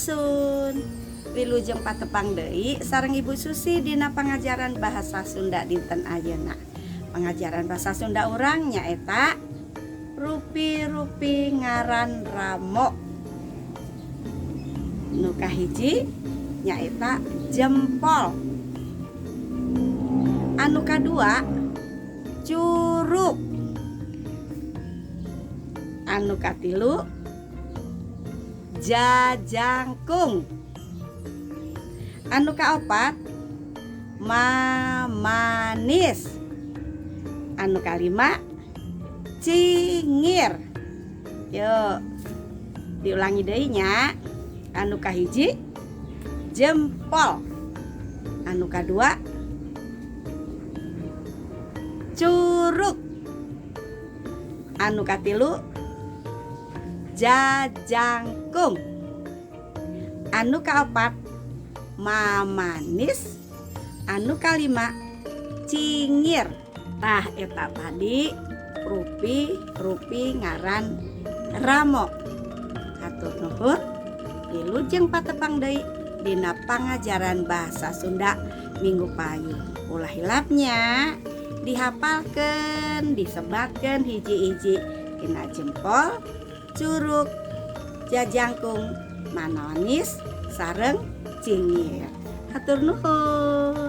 Dusun. Wilujeng patepang deui sareng Ibu Susi dina pangajaran bahasa Sunda dinten ayeuna. Pengajaran bahasa Sunda urang nyaeta rupi-rupi ngaran Ramo. Nu kahiji nyaeta jempol. Anu kadua curug. Anu katilu jajangkung. Anu kaopat mamanis. Anu kalima cingir. Yuk diulangi deui nya. Anu kahiji jempol. Anu kadua curug. Anu katilu jajangkung. Anu kaopat mamanis. Anu kalima cingir. Tah eta tadi rupi-rupi ngaran Ramo. Hatur nuhun. Wilujeng patepang deui dina pangajaran bahasa Sunda minggu payung. Ulah hilapnya dihafalkeun, disebatkeun hiji-hiji dina jempol, curug, jajangkung, manonis, sareng cingir. Hatur nuhun.